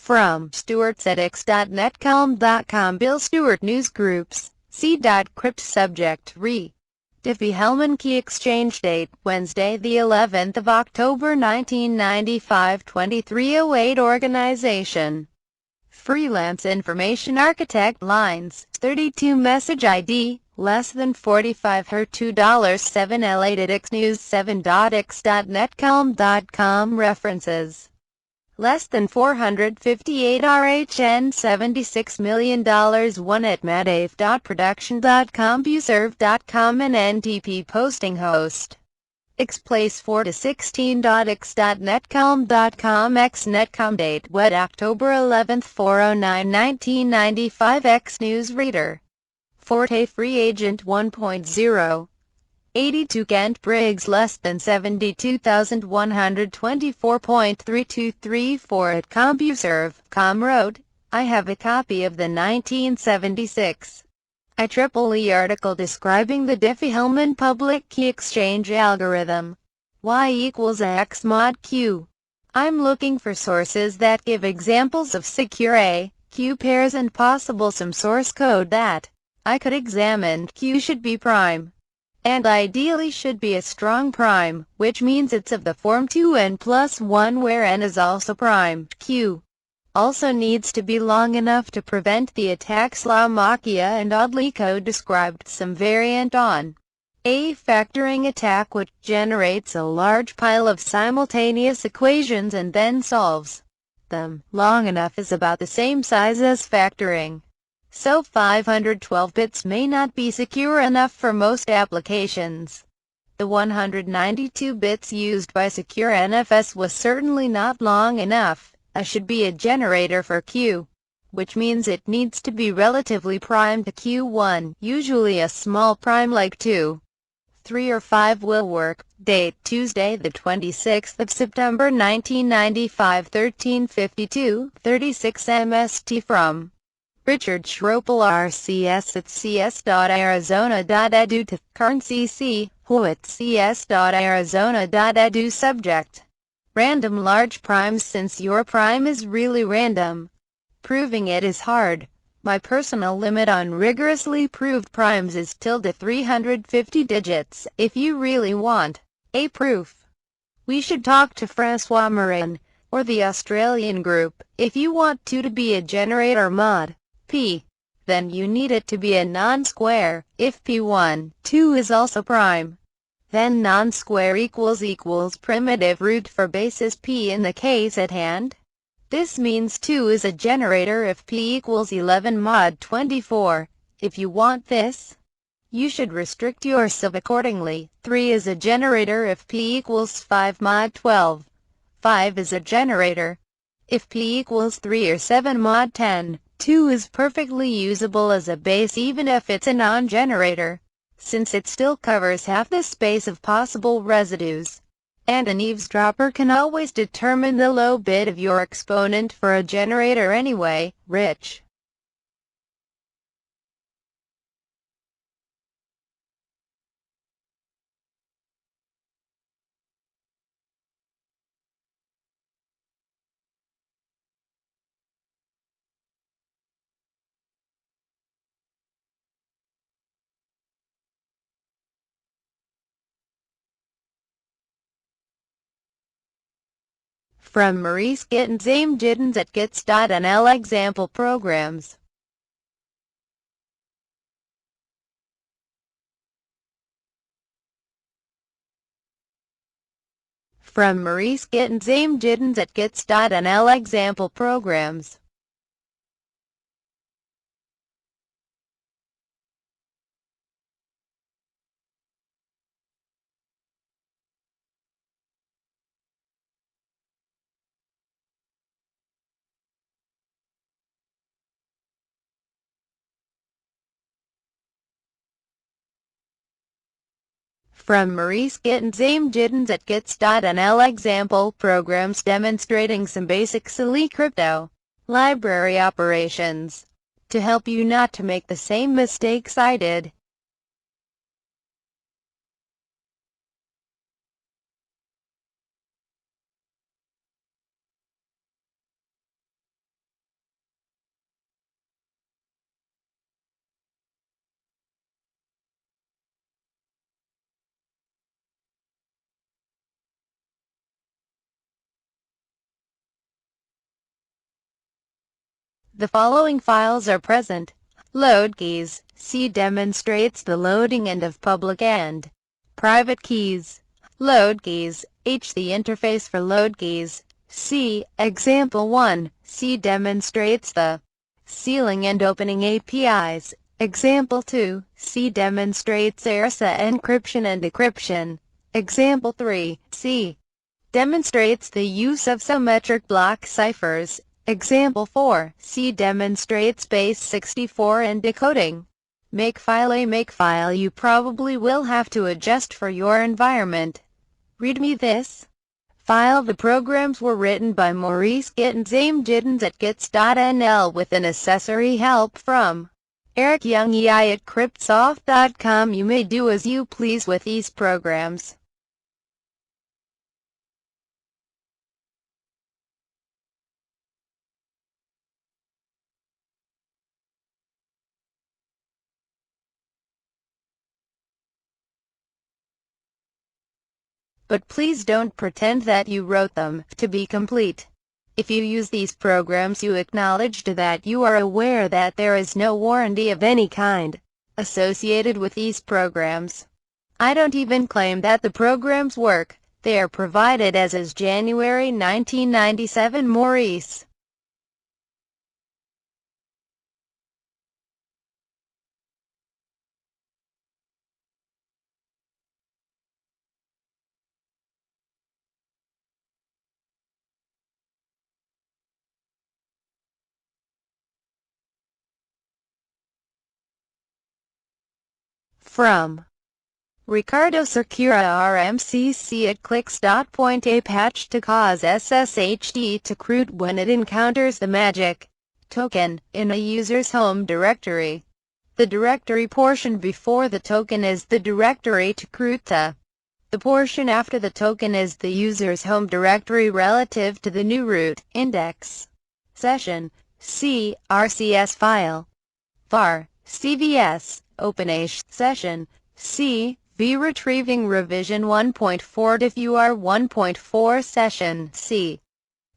From stewartsedx.netcom.com. Bill Stewart News Groups. C.Crypt Subject Devi Hellman Key Exchange Date Wednesday the 11th of October 1995 23:08 Organization Freelance Information Architect Lines 32 Message ID less than 45 Her $2.7 L8 News 7.x.netcom.com References less than 458 RHN $76 million 1 at madave.production.com buserve.com and NTP posting host Xplace 4 to 16.x.netcom.com X.netcom date wed October 11th 409 1995 X Newsreader Forte Free Agent 1.0 82 Kent Briggs less than 72,124.3234 at CompuServe.com wrote, I have a copy of the 1976 IEEE article describing the Diffie-Hellman public key exchange algorithm. Y equals X mod Q. I'm looking for sources that give examples of secure A, Q pairs and possible some source code that I could examine. Q should be prime. And ideally should be a strong prime, which means it's of the form 2n plus 1 where n is also prime. Q also needs to be long enough to prevent the attack Slovakia and oddly code described some variant on a factoring attack which generates a large pile of simultaneous equations and then solves them. Long enough is about the same size as factoring. So 512 bits may not be secure enough for most applications. The 192 bits used by Secure NFS was certainly not long enough. A should be a generator for Q, which means it needs to be relatively prime to Q1, usually a small prime like 2. 3 or 5 will work. Date Tuesday the 26th of September 1995 13:52, 36 MST from Richard Schropel RCS at cs.arizona.edu to Karn CC, who at cs.arizona.edu Subject Random large primes. Since your prime is really random, proving it is hard. My personal limit on rigorously proved primes is ~350 digits. If you really want a proof, we should talk to Francois Morin, or the Australian group. If you want to be a generator mod P, then you need it to be a non-square. If P1, 2 is also prime, then non-square equals primitive root for basis P in the case at hand. This means 2 is a generator if P equals 11 mod 24. If you want this, you should restrict yourself accordingly. 3 is a generator if P equals 5 mod 12. 5 is a generator if P equals 3 or 7 mod 10. 2 is perfectly usable as a base even if it's a non-generator, since it still covers half the space of possible residues. And an eavesdropper can always determine the low bit of your exponent for a generator anyway. Rich. From Maurice Gittins Aim Gittins at gits.nl Example Programs. From Maurice Gittins Aim Gittins at gits.nl Example Programs. From Maurice Gittins Aim Gittins at gits.nl Example Programs demonstrating some basic silly crypto library operations to help you not to make the same mistakes I did. The following files are present. Load keys. C demonstrates the loading end of public and private keys. Load keys. H the interface for load keys. C. Example 1. C demonstrates the sealing and opening APIs. Example 2. C demonstrates ARSA encryption and decryption. Example 3. C demonstrates the use of symmetric block ciphers. Example 4. C demonstrates base 64 and decoding. Makefile. A makefile you probably will have to adjust for your environment. Readme this file. The programs were written by Maurice Gittins Gittins at gits.nl with an accessory help from Eric Young EI at cryptsoft.com. You may do as you please with these programs. But please don't pretend that you wrote them to be complete. If you use these programs, you acknowledged that you are aware that there is no warranty of any kind associated with these programs. I don't even claim that the programs work. They are provided as is January 1997 Maurice. From Ricardo Cerqueira RMCC at clicks.point a patch to cause SSHD to root when it encounters the magic token in a user's home directory. The directory portion before the token is the directory to root to. The portion after the token is the user's home directory relative to the new root index. Session C. RCS file. var. CVS. OpenASH. Session C. V. Retrieving revision 1.4 diff UR 1.4 session C.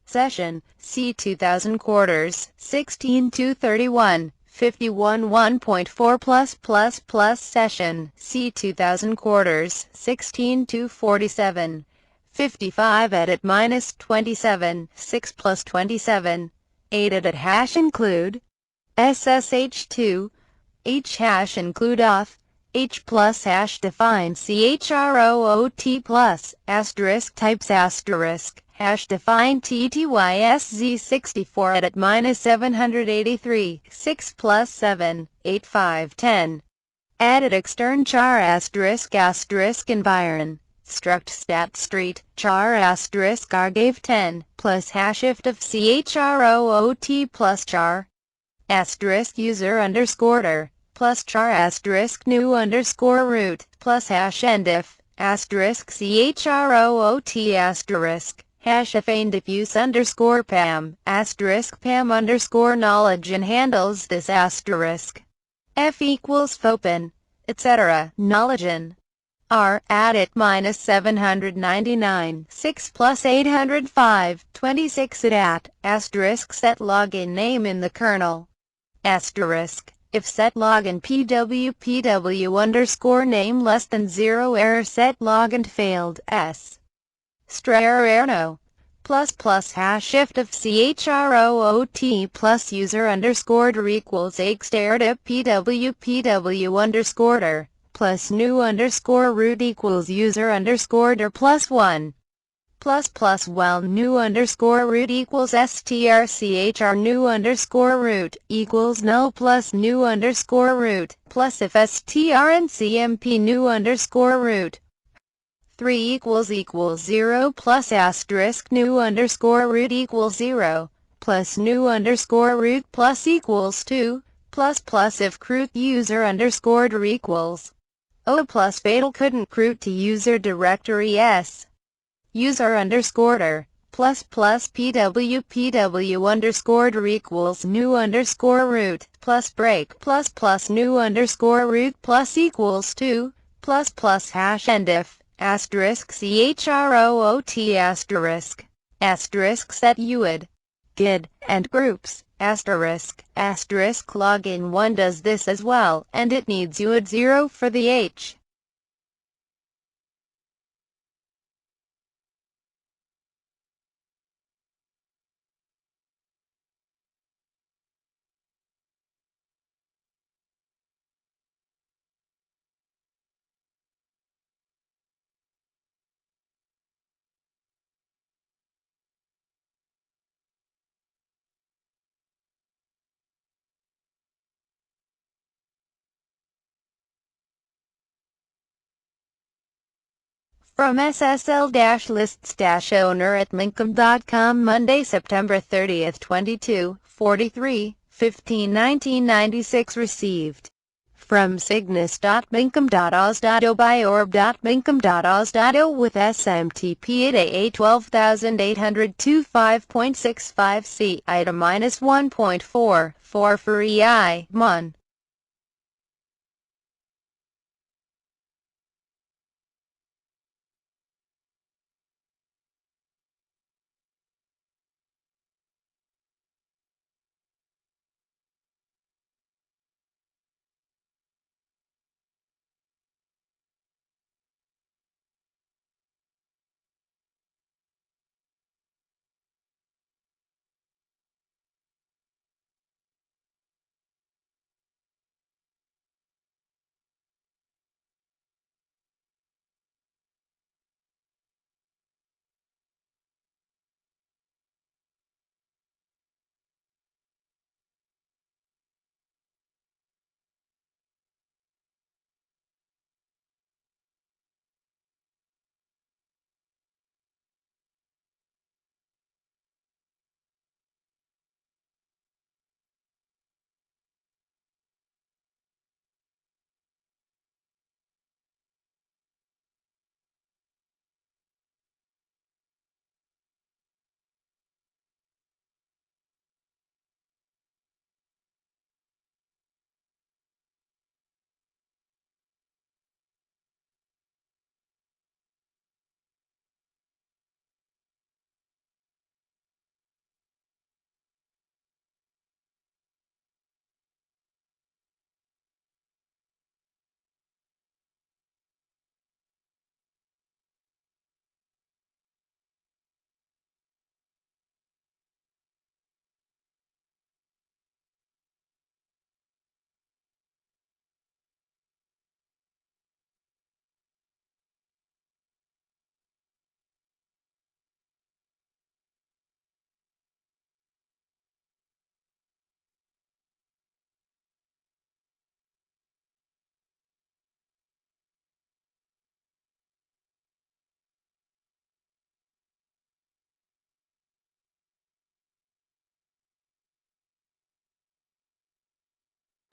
Session C. 2000 quarters 16.231 51 1.4 session C. 2000 quarters 16.247 55 edit minus 27 6 plus 27 8 edit hash include SSH2 H hash include auth H plus hash define CHROOT plus asterisk types asterisk hash define TTYSZ64 edit minus 783 6 plus 7 8 5 10 added extern char asterisk asterisk environ struct stat street char asterisk argave 10 plus hash if of CHROOT plus char asterisk user underscore plus char asterisk new underscore root plus hash and if asterisk CHROOT asterisk hash if and diffuse underscore pam asterisk pam underscore knowledge and handles this asterisk f equals fopen etc. knowledge in r add it minus 799 6 plus 805 26 at asterisk set login name in the kernel asterisk if set login pw underscore name less than 0 error set login failed s str no plus hash shift of CHROOT plus user underscore equals xter to pw underscore plus new underscore root equals user underscore plus 1 plus while new underscore root equals strchr new underscore root equals null plus new underscore root plus if strncmp new underscore root 3 equals 0 plus asterisk new underscore root equals 0 plus new underscore root plus equals 2 plus if root user underscore equals o plus fatal couldn't root to user directory s user underscore plus pw underscore equals new underscore root plus break plus new underscore root plus equals 2 plus hash and if asterisk CHROOT asterisk set UID GID and groups Asterisk login 1 does this as well, and it needs you at 0 for the H. From SSL-lists-owner at Minkum.com Monday, September 30th, 22:43:15 1996 received. From cygnus.minkum.oz.o by orb.minkum.oz.o with SMTP at A12802.5.65 item -1.4, 4 for EI, Mon.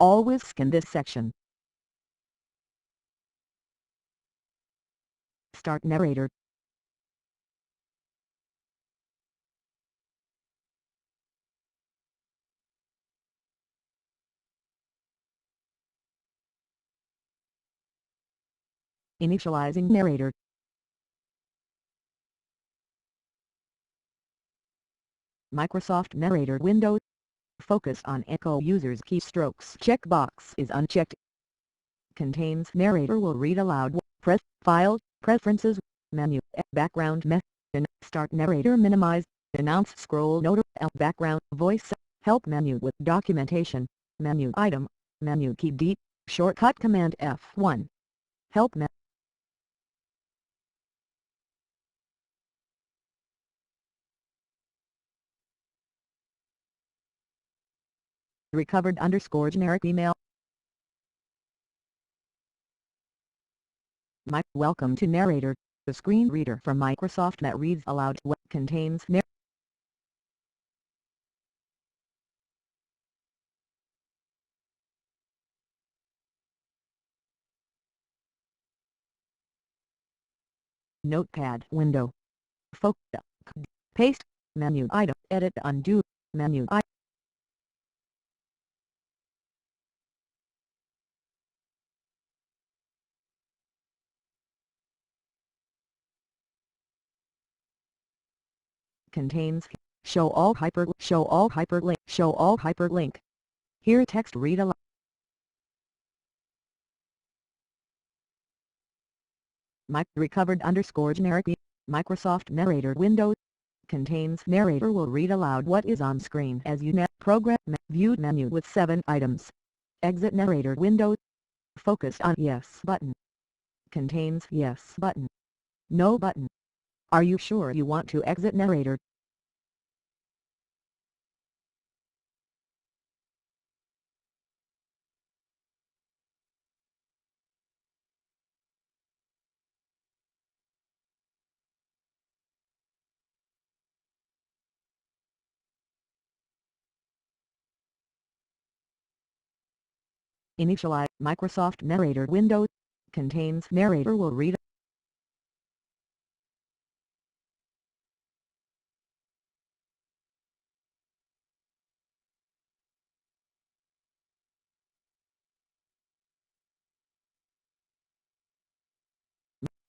Always scan this section. Start narrator. Initializing narrator. Microsoft Narrator window. Focus on echo users keystrokes checkbox is unchecked. Contains narrator will read aloud. Press File, Preferences, Menu, Background Message, Start Narrator minimize, Announce scroll note, Background Voice, Help menu with documentation, Menu item, Menu key D, Shortcut Command F1. Help menu. Recovered _generic email. Welcome to Narrator, the screen reader from Microsoft that reads aloud what contains Notepad window. Focus. Paste. Menu item. Edit undo. Menu item. Contains Show all hyperlink. Here text read aloud. Recovered _ generic Microsoft Narrator window contains narrator will read aloud what is on screen as you program viewed menu with 7 items. Exit narrator window. Focus on yes button. Contains yes button. No button. Are you sure you want to exit narrator? Initialize Microsoft Narrator window contains narrator will read.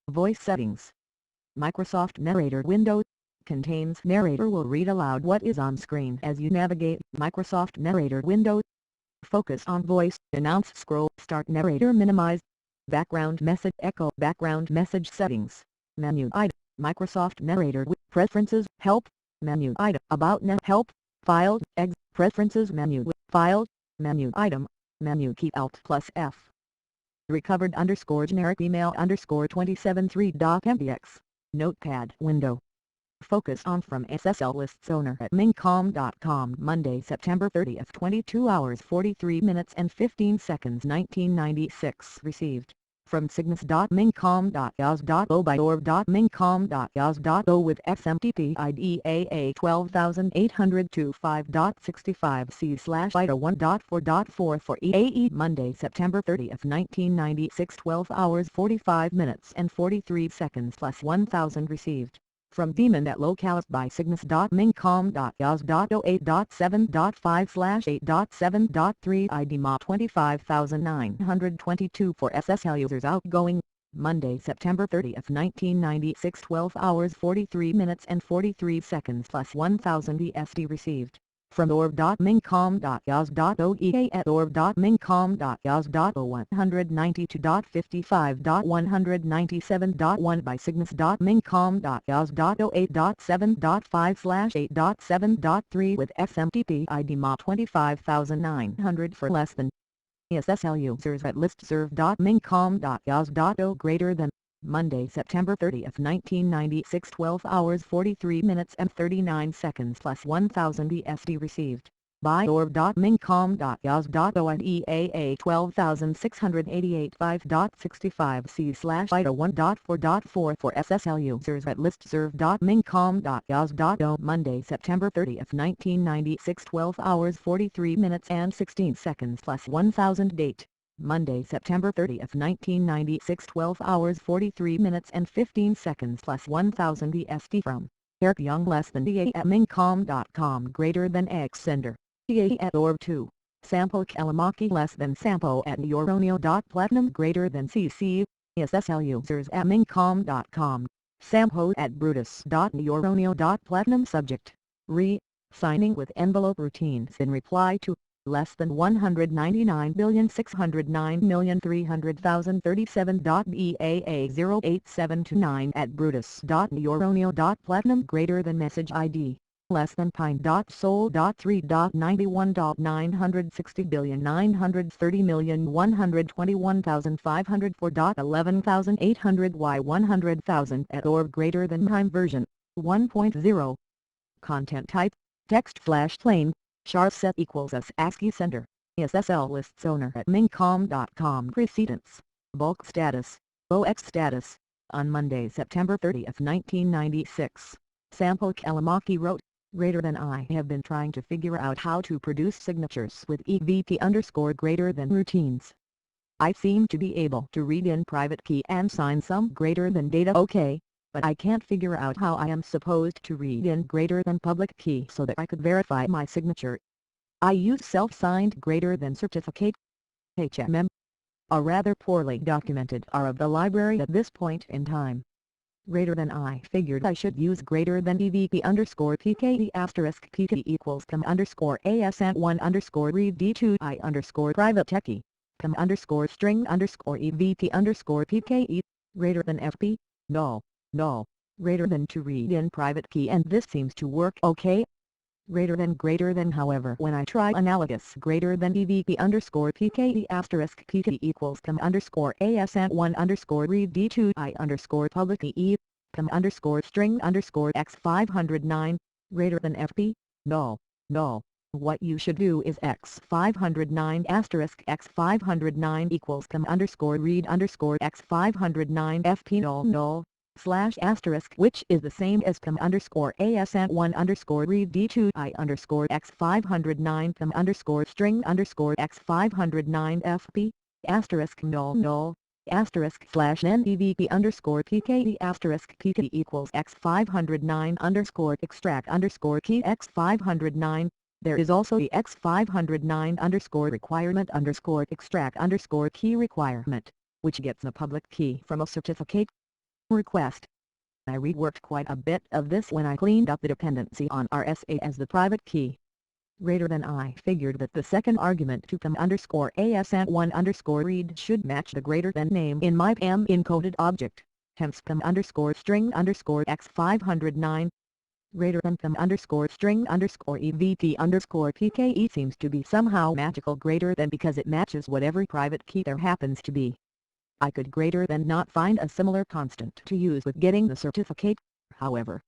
Voice settings. Microsoft Narrator window contains narrator will read aloud what is on screen as you navigate Microsoft Narrator window. Focus on voice, announce scroll, start narrator minimize. Background message echo background message settings. Menu item, Microsoft Narrator with preferences, help, menu item, about help, filed, preferences menu with filed, menu item, menu key alt plus F. Recovered _ generic email _ 273.mdx. Notepad window. Focus on from SSL lists owner at mincom.com Monday, September 30th 22 hours 43 minutes and 15 seconds 1996 received. From cygnus.mincom.yos.o by org.mincom.yos.o with XMTP ID AA 12825.65C/ida1.4.4 for EAE Monday, September 30th 1996 12 hours 45 minutes and 43 seconds plus 1000 received. From daemon at locales by cygnus.mincom.yos.o 8.7.5/8.7.3 ID Ma 25922 for SSL users outgoing, Monday, September 30th 1996 12 hours 43 minutes and 43 seconds plus 1000 ESD received. From org.mincom.yos.o EA at org.mincom.yos.o 192.55.197.1 by cygnus.mincom.yos.o 8.7.5/8.7.3 with XMTP ID Ma 25900 for less than. SSL users at listserv.mincom.yos.o greater than. Monday, September 30th 1996 12 hours 43 minutes and 39 seconds plus 1000 ESD received. By org.mincom.yos.o and EAA 12688 5.65C/ida1.4.4 for SSL users at listserv.mincom.yos.o Monday, September 30th 1996 12 hours 43 minutes and 16 seconds plus 1000 date. Monday, September 30th 1996 12 hours 43 minutes and 15 seconds plus 1000 EST from Eric Young less than DA at mincom.com greater than X sender, DA at org2, Sampo Kalamaki less than Sampo at neuronio.platinum greater than CC, SSL users at mincom.com, Sampo at brutus.neuronio.platinum subject, signing with envelope routines in reply to less than 199,609,300,037.BAA 08729 at brutus.neuronio.platinum greater than message ID, less than pine.sol.3.91.960,930,121,504.11,800 at org greater than pine version 1.0. Content type, text flash plain. Shards set equals as ASCII sender, SSL lists owner at mincom.com precedence, bulk status, OX status, on Monday, September 30th 1996, Sampo Kalamaki wrote, greater than I have been trying to figure out how to produce signatures with EVP greater than routines. I seem to be able to read in private key and sign some greater than data OK, but I can't figure out how I am supposed to read in greater than public key so that I could verify my signature. I use self-signed greater than certificate, HMM. A rather poorly documented are of the library at this point in time. Greater than I figured I should use greater than EVP underscore PKE asterisk PT equals com underscore ASN 1 underscore read D2 I underscore private techie. Com underscore string underscore EVP underscore PKE. Greater than FP. Null. Null. Greater than to read in private key, and this seems to work okay. Greater than however when I try analogous greater than EVP underscore PKE asterisk PT equals com underscore ASN 1 underscore read D2 I underscore public E com underscore string underscore X 509 greater than FP, null, null. What you should do is X 509 asterisk X 509 equals com underscore read underscore X 509 FP null null slash asterisk, which is the same as com underscore ASN 1 underscore read D2 I underscore X 509 com underscore string underscore X 509 FP asterisk null null asterisk slash NEVP underscore PKE asterisk PT equals X 509 underscore extract underscore key X 509. There is also the X 509 underscore requirement underscore extract underscore key requirement, which gets the public key from a certificate request. I reworked quite a bit of this when I cleaned up the dependency on RSA as the private key. Greater than I figured that the second argument to com underscore ASN 1 underscore read should match the greater than name in my PAM encoded object, hence com underscore string underscore X 509. Greater than com underscore string underscore EVP underscore PKE seems to be somehow magical greater than because it matches whatever private key there happens to be. I could greater than not find a similar constant to use with getting the certificate, however.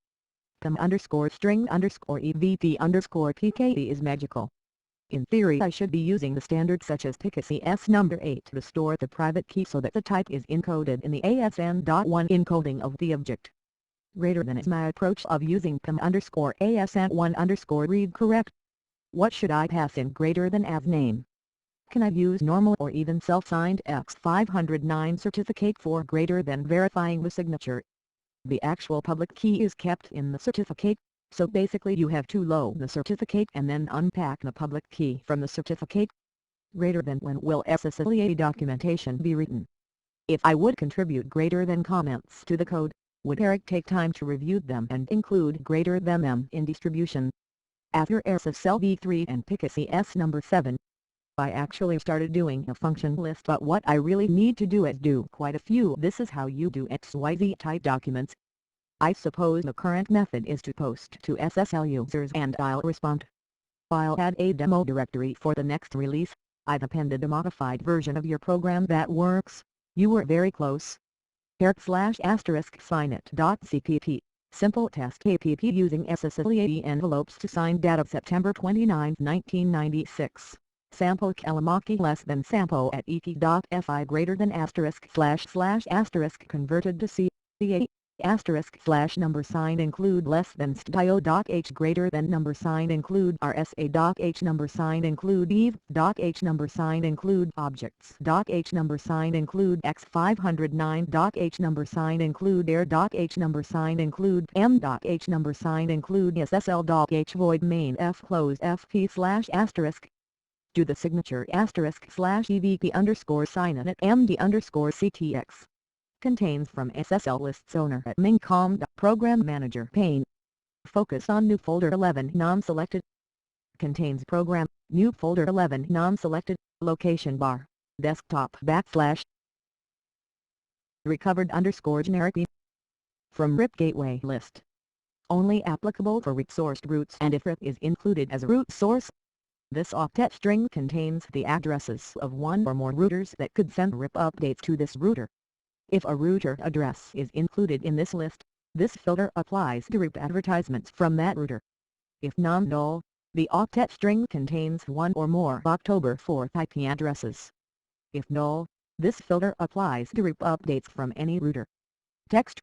Com underscore string underscore EVP underscore PKE is magical. In theory I should be using the standard such as PKCS number 8 to store the private key so that the type is encoded in the ASN.1 encoding of the object. Greater than is my approach of using com underscore ASN 1 underscore read correct. What should I pass in greater than as name? Can I use normal or even self-signed X 509 certificate for greater than verifying the signature? The actual public key is kept in the certificate, so basically you have to load the certificate and then unpack the public key from the certificate. Greater than when will SSLEA documentation be written? If I would contribute greater than comments to the code, would Eric take time to review them and include greater than them in distribution? After SSL v3 and PKCS number 7, I actually started doing a function list, but what I really need to do is do quite a few. This is how you do XYZ type documents. I suppose the current method is to post to SSL users and I'll respond. I'll add a demo directory for the next release. I've appended a modified version of your program that works. You were very close. **signit.cpp, simple test app using SSLEA envelopes to sign data September 29, 1996. Sample Kalamaki less than sample at ek.fi greater than asterisk slash slash asterisk converted to CA asterisk slash number sign include less than stio.h greater than number sign include rsa.h number sign include eve.h number sign include objects.h number sign include x509.h number sign include air.h number sign include m.h number sign include ssl.h void main f close fp slash asterisk. Do the signature asterisk slash evp underscore sign in at md underscore ctx. Contains from SSL lists owner at Mingcom. Program Manager pane. Focus on new folder 11 non-selected. Contains program, new folder 11 non-selected, location bar, desktop backslash. Recovered underscore generic e. From RIP gateway list. Only applicable for RIP-sourced routes and if RIP is included as a root source. This octet string contains the addresses of one or more routers that could send RIP updates to this router. If a router address is included in this list, this filter applies to RIP advertisements from that router. If non-null, the octet string contains one or more October 4th IP addresses. If null, this filter applies to RIP updates from any router. Text.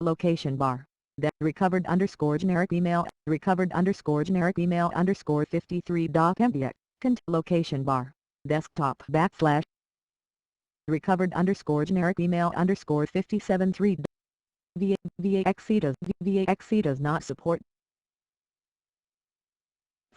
Location bar. The recovered underscore generic email 53.mdx. Location bar. Desktop backslash. Recovered underscore generic email underscore 57.3. VAXE does not support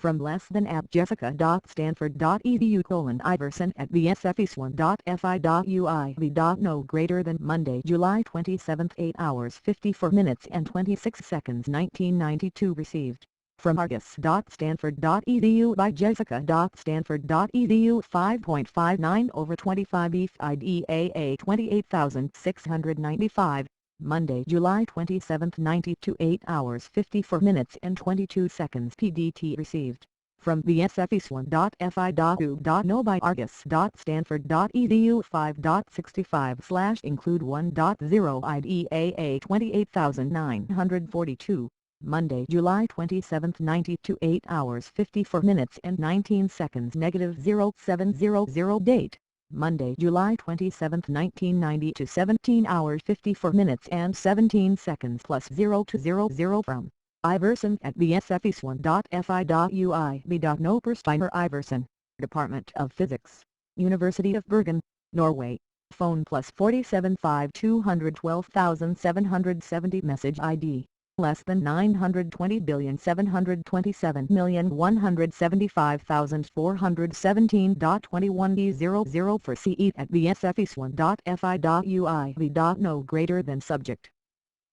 From less than at jessica.stanford.edu:"Iverson@vsfeast1.fi.ui no greater than Monday, July 27, 8 hours 54 minutes and 26 seconds 1992 received. From argus.stanford.edu by jessica.stanford.edu 5.59 over 25 EFIDEAA 28695, Monday, July 27, 92 8 hours 54 minutes and 22 seconds PDT received. From vsfeast1.fi.u.no by argus.stanford.edu 5.65/include 1.0 IDEAA 28942, Monday, July 27, 92 8 hours 54 minutes and 19 seconds -0700 date. Monday, July 27, 1990 to 17 hours 54 minutes and 17 seconds +0200 from Iverson@vsfeast1.fi.ui b.no Steiner Iverson, Department of Physics, University of Bergen, Norway. Phone +47 5 212 message ID less than 920,727,417.21 for CE@vsfeast1.fi.ui v.no greater than subject.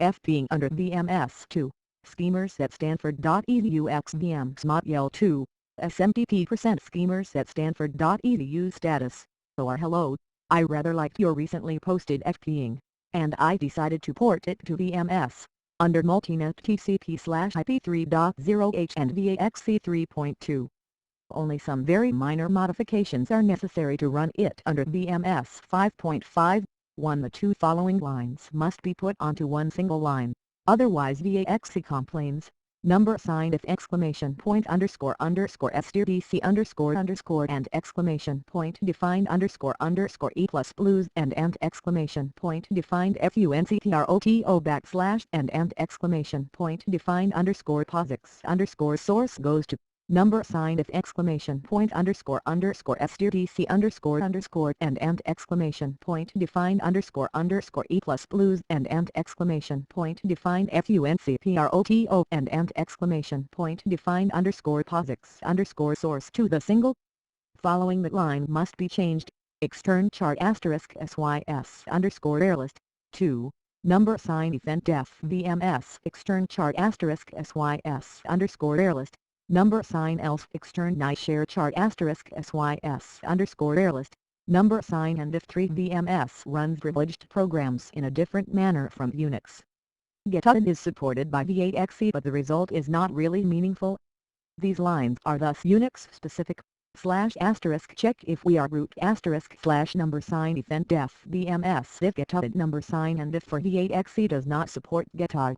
F being under VMS2, schemers at Stanford.edu XVM SMOTL 2, SMTP% schemers at Stanford.edu status, or hello, I rather liked your recently posted FPing, and I decided to port it to VMS. Under Multinet TCP/IP3.0H and VAXC 3.2. Only some very minor modifications are necessary to run it under VMS 5.5. 1. The two following lines must be put onto one single line, otherwise VAXC complains. $! Exclamation point underscore STRDC underscore and exclamation point defined underscore E plus blues and exclamation point defined FUNCPROTO backslash and exclamation point defined underscore POSIX underscore source goes to $! Exclamation point underscore STRDC underscore and exclamation point defined underscore E plus blues and exclamation point defined FUNCPROTO and exclamation point defined underscore POSIX underscore source to the single. Following the line must be changed. Extern chart asterisk SYS underscore airlist 2. $! Def VMS extern chart asterisk SYS underscore airlist else extern night share chart asterisk SYS underscore airlist and if 3 VMS runs privileged programs in a different manner from Unix. GitHub is supported by VAXC but the result is not really meaningful. These lines are thus Unix specific. **check if we are root */ event def VMS if GitHub and if for VAXC does not support GitHub.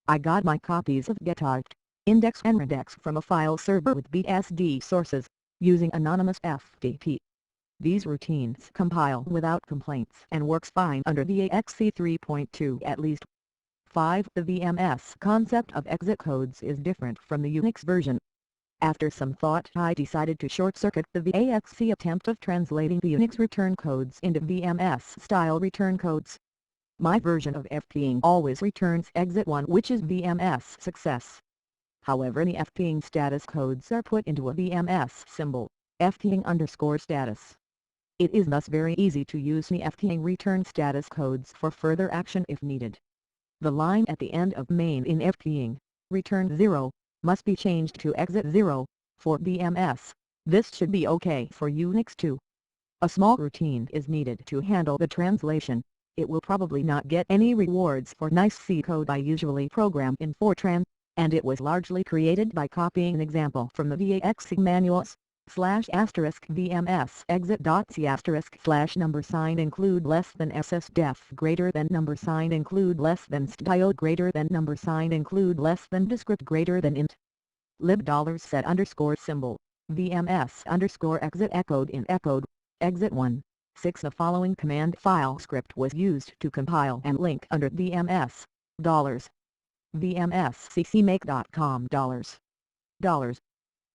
I got my copies of GitHub index and regex from a file server with BSD sources, using anonymous FTP. These routines compile without complaints and works fine under VAXC 3.2 at least. 5. The VMS concept of exit codes is different from the Unix version. After some thought I decided to short-circuit the VAXC attempt of translating the Unix return codes into VMS-style return codes. My version of FPing always returns exit 1 which is VMS success. However, the FPing status codes are put into a VMS symbol, FPing underscore status. It is thus very easy to use the FPing return status codes for further action if needed. The line at the end of main in FPing, return 0, must be changed to exit 0, for VMS. This should be OK for Unix too. A small routine is needed to handle the translation. It will probably not get any rewards for nice C code I usually program in Fortran, and it was largely created by copying an example from the VAXC manuals. /VMS exit.c *# include less than ss def greater than include less than style greater than include less than descript greater than int. lib $set underscore symbol, VMS underscore exit echoed in echoed, exit 1. 6. The following command file script was used to compile and link under VMS, $vmsccmake.com $.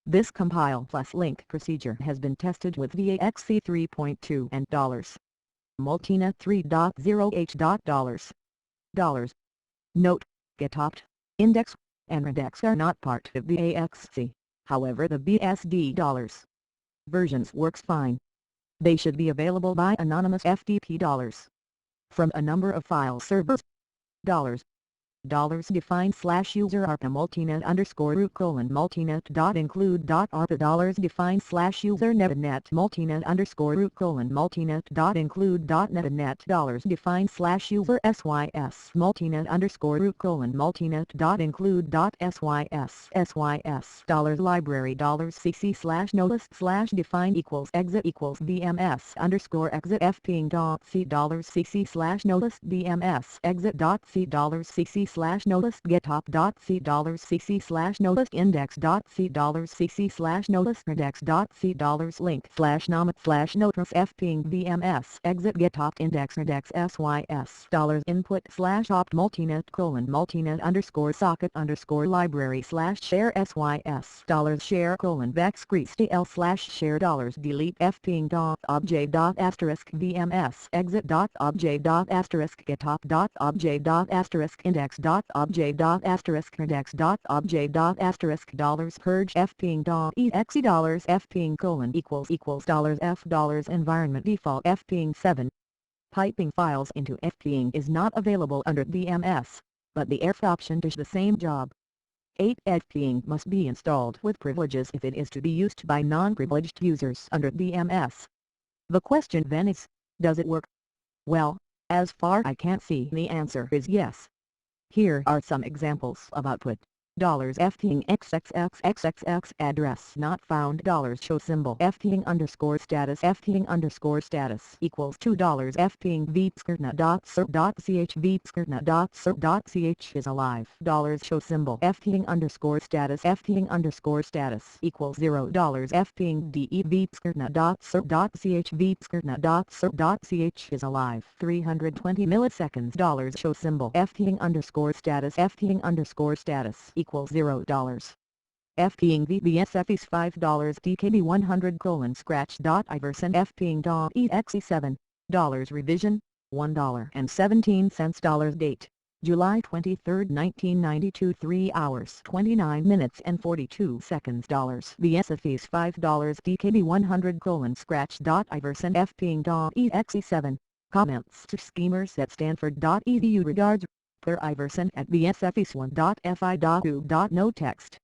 This compile plus link procedure has been tested with VAXC 3.2 and Multinet 3.0h. Note: GitHub, index, and regex are not part of VAXC. However, the BSD dollars versions works fine. They should be available by anonymous FTP dollars from a number of file servers. Dollars defined slash user ARPA multinet underscore root colon multinet dot include dot ARPA dollars defined slash user net multinet underscore root colon multinet dot include dot net dollars defined slash user sys multinet underscore root colon multinet dot include dot sys dollars library dollars cc slash nolist slash defined equals exit equals bms underscore exit fping dot c dollars cc slash nolist bms exit dot c dollars cc slash nolist getop dot c dollars cc slash nolist index dot c dollars cc slash nolist index dot c dollars link slash nomet slash notress fping bms exit getop index sys dollars input slash opt multinet colon multinet underscore socket underscore library slash share sys dollars share colon backspace dl slash share dollars delete fping dot obj dot asterisk bms exit dot obj dot asterisk getop dot obj dot asterisk index dot obj dot asterisk index dot obj dot asterisk dollars purge fping dot exe dollars fping colon equals dollars f dollars environment default fping 7. Piping files into fping is not available under BMS, but the ERF option does the same job. 8. fping must be installed with privileges if it is to be used by non-privileged users under BMS. The question then is, does it work? Well, as far I can see, the answer is yes. Here are some examples of output. $fping xxxxxx address not found $show symbol fping underscore status equals $2 fping vpskirtna.serp.ch vpskirtna.serp.ch is alive $show symbol fping underscore status equals $0 fping de vpskirtna.serp.ch vpskirtna.serp.ch is alive 320 milliseconds show symbol fping underscore status equals $0. fping vbsf is $5 dkb 100 scratch iverson fping exe $7 revision $1.17 date July 23, 1992 3 hours 29 minutes and 42 seconds BSF is $5 dkb 100 scratch iverson fping exe $7 comments to schemers at stanford.edu regards Per Iverson at bsfis1.fi.u. No text.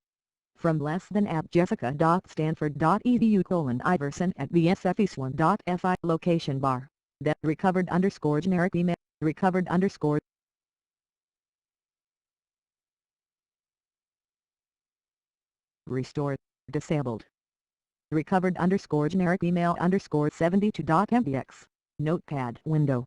From less than at jessica.stanford.edu Iverson at bsfis1.fi location bar. That recovered underscore generic email recovered underscore restore disabled recovered underscore generic email underscore 72.mdx notepad window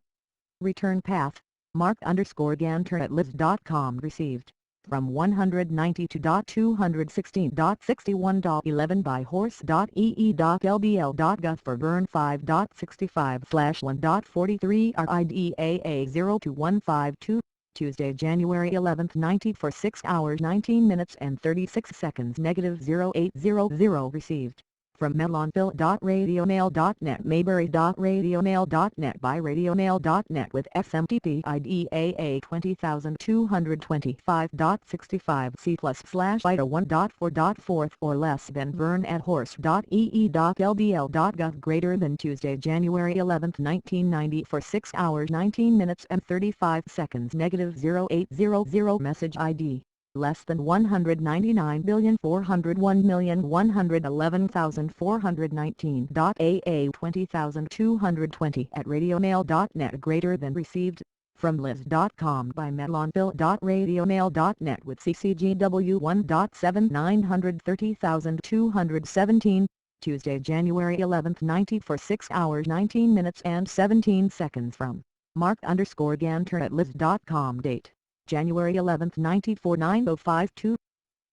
return path Mark underscore Ganter at liz.com received, from 192.216.61.11 by horse.ee.lbl.gov for burn 5.65/1.43 RIDAA 02152, Tuesday, January 11, 90 for 6 hours 19 minutes and 36 seconds -0800 received. From melonville.radiomail.net maybury.radiomail.net by radiomail.net with XMTP IDAA 20225.65 C+/Ida 1.4.4 or less than burn at horse.ee.lbl.gov greater than Tuesday, January 11, 1990 for 6 hours 19 minutes and 35 seconds -0800 message ID less than 199,401,111,419.AA 20,220 at radiomail.net greater than received, from liz.com by melonville.radiomail.net with CCGW 1.7 Tuesday, January 11, 90 for 6 hours 19 minutes and 17 seconds from Mark underscore Ganter at liz.com date. January 11, 94 9052.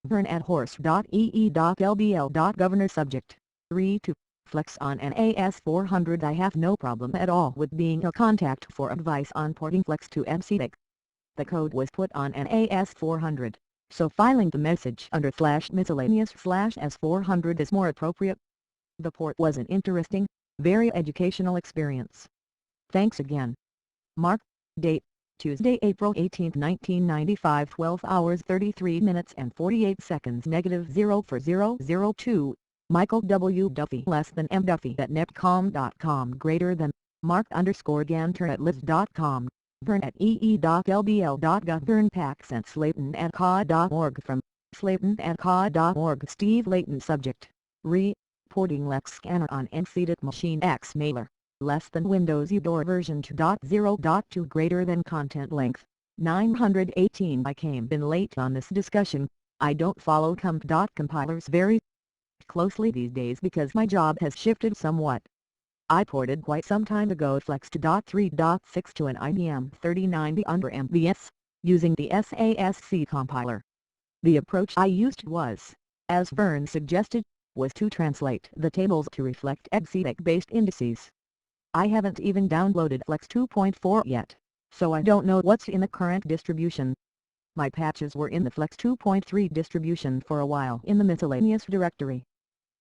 Burn at horse.ee.lbl.governor subject. 3-2. Flex on an AS400 I have no problem at all with being a contact for advice on porting Flex to MCDIC. The code was put on an AS400, so filing the message under /miscellaneous/S400 is more appropriate. The port was an interesting, very educational experience. Thanks again. Mark, date, Tuesday, April 18, 1995, 12 hours 33 minutes and 48 seconds, -0 for 002. Michael W. Duffy less than M. Duffy at netcom.com greater than Mark_Ganter at liz.com. Vern at ee.lbl.gov. Vern Pax at slayton@ca.org. From slayton@ca.org. Steve Layton. Subject: reporting Lex scanner on unseated machine X mailer. Less than Windows U door version 2.0.2 greater than content length 918. I came in late on this discussion. I don't follow compilers very closely these days because my job has shifted somewhat. I ported quite some time ago Flex 2.3.6 to an IBM 3090 under MVS, using the SASC compiler. The approach I used was, as Vern suggested, was to translate the tables to reflect exec-based indices. I haven't even downloaded Flex 2.4 yet, so I don't know what's in the current distribution. My patches were in the Flex 2.3 distribution for a while in the miscellaneous directory.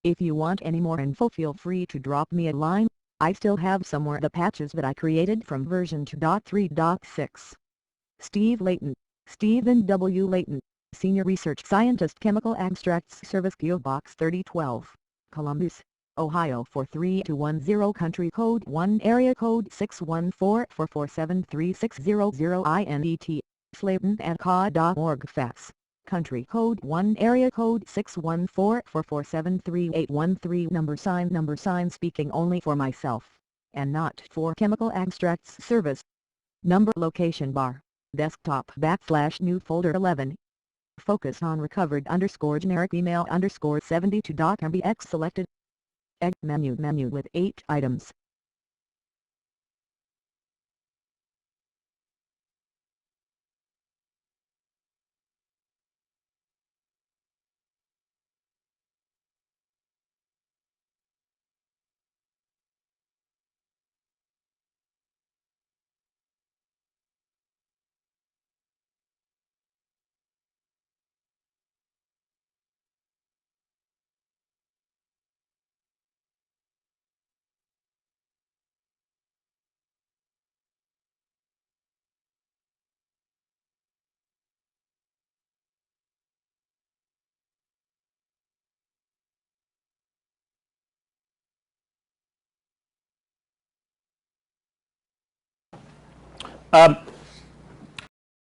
If you want any more info, feel free to drop me a line. I still have somewhere the patches that I created from version 2.3.6. Steve Layton, Stephen W. Layton, Senior Research Scientist, Chemical Abstracts Service, P.O. Box 3012, Columbus, Ohio 43210. Country code 1, area code 614-447-3600. INET, slayton@ca.org. Fax, country code 1, area code 614-447-3813. Number sign speaking only for myself, and not for Chemical Abstracts Service. Number location bar, desktop / new folder 11. Focus on recovered _generic email _72.mbx selected. Egg menu with 8 items.